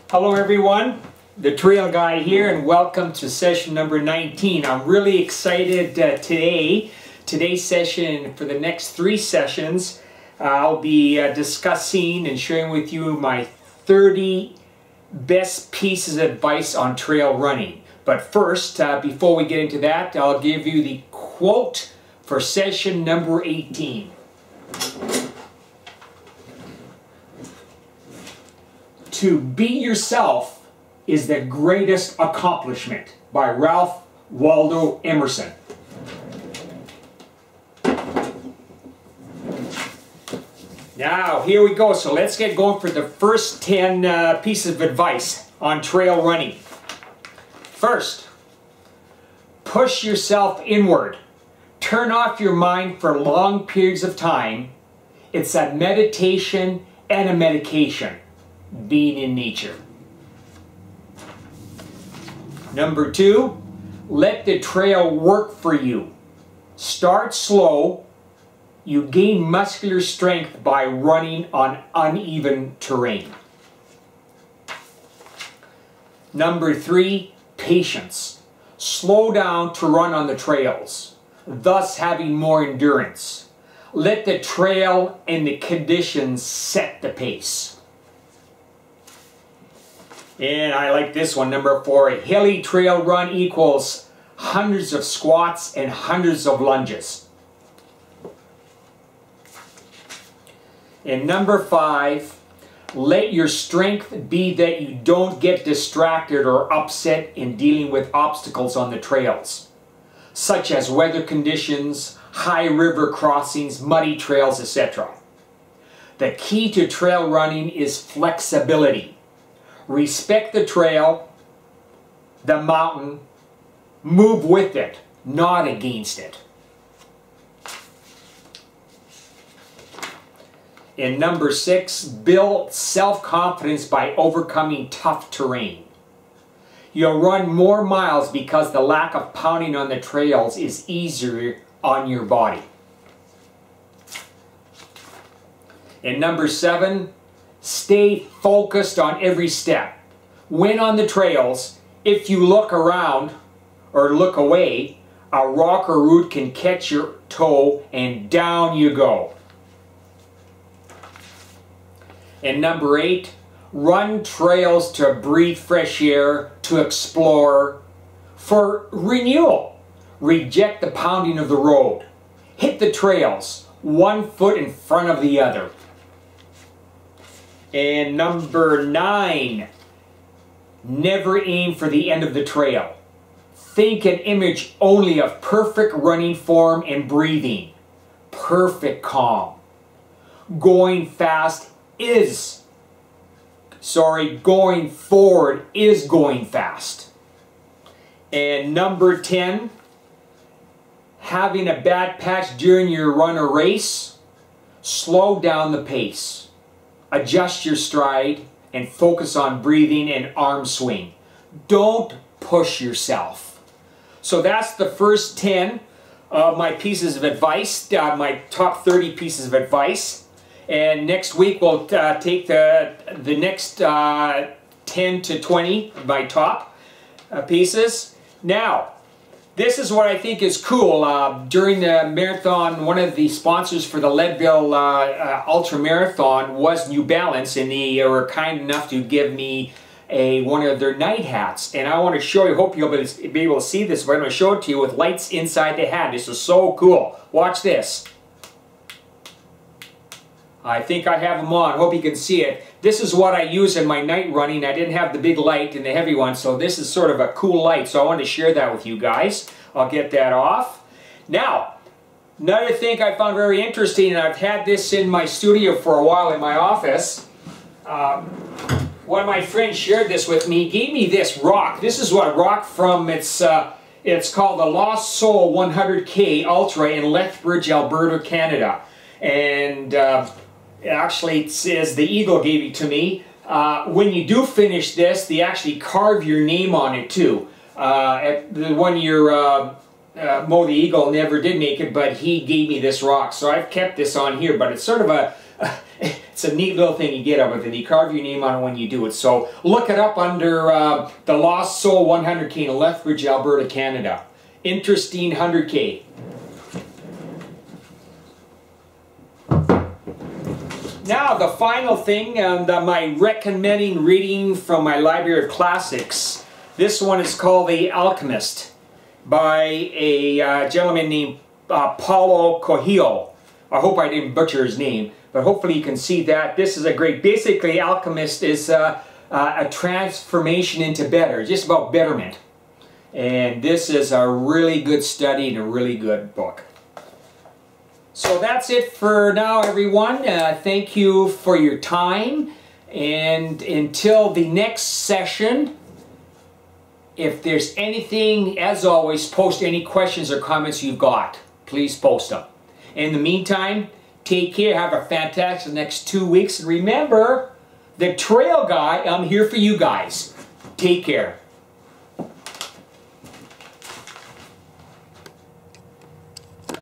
Hello everyone, the Trail Guy here, and welcome to session number 19. I'm really excited today's session. For the next 3 sessions, I'll be discussing and sharing with you my 30 best pieces of advice on trail running. But first, before we get into that, I'll give you the quote for session number 18. To be yourself is the greatest accomplishment, by Ralph Waldo Emerson. Now, here we go. So let's get going for the first 10 pieces of advice on trail running. First, push yourself inward. Turn off your mind for long periods of time. It's a meditation and a medication, being in nature. Number 2, let the trail work for you. Start slow. You gain muscular strength by running on uneven terrain. Number 3, patience. Slow down to run on the trails, thus having more endurance. Let the trail and the conditions set the pace. And I like this one, number 4. A hilly trail run equals hundreds of squats and hundreds of lunges. And number 5, let your strength be that you don't get distracted or upset in dealing with obstacles on the trails, such as weather conditions, high river crossings, muddy trails, etc. The key to trail running is flexibility. Respect the trail, the mountain, move with it, not against it. And number 6, build self-confidence by overcoming tough terrain. You'll run more miles because the lack of pounding on the trails is easier on your body. And number 7, stay focused on every step. When on the trails, if you look around or look away, a rock or root can catch your toe and down you go. And number 8, run trails to breathe fresh air, to explore, for renewal. Reject the pounding of the road. Hit the trails, one foot in front of the other. And number 9, never aim for the end of the trail. Think an image only of perfect running form and breathing. Perfect calm. Going forward is going fast. And number 10, having a bad patch during your run or race, slow down the pace. Adjust your stride and focus on breathing and arm swing. Don't push yourself. So that's the first 10 of my pieces of advice, my top 30 pieces of advice. And next week we'll take the next 10 to 20 of my top pieces. Now, this is what I think is cool. During the marathon, one of the sponsors for the Leadville Ultra Marathon was New Balance, and they were kind enough to give me one of their night hats. And I want to show you, hope you'll be able to see this, but I'm going to show it to you with lights inside the hat. This is so cool. Watch this. I think I have them on. Hope you can see it. This is what I use in my night running. I didn't have the big light and the heavy one, so this is sort of a cool light. So I wanted to share that with you guys. I'll get that off. Now, another thing I found very interesting, and I've had this in my studio for a while in my office. One of my friends shared this with me. He gave me this rock. This is what rock from, it's called the Lost Soul 100K Ultra in Lethbridge, Alberta, Canada. And actually it says the Eagle gave it to me. When you do finish this, they actually carve your name on it too. The one year Mo the Eagle never did make it, but he gave me this rock. So I've kept this on here, but it's sort of It's a neat little thing you get out of it, and you carve your name on it when you do it. So look it up under the Lost Soul 100K in Lethbridge, Alberta, Canada. Interesting 100K. Now the final thing, my recommending reading from my Library of Classics. This one is called The Alchemist by a gentleman named Paulo Coelho. I hope I didn't butcher his name, but hopefully you can see that. This is a great, basically Alchemist is a transformation into better, just about betterment. And this is a really good study and a really good book. So that's it for now, everyone. Thank you for your time. And until the next session, if there's anything, as always, post any questions or comments you've got. Please post them. In the meantime, take care. Have a fantastic next 2 weeks. And remember, the trail guy, I'm here for you guys. Take care.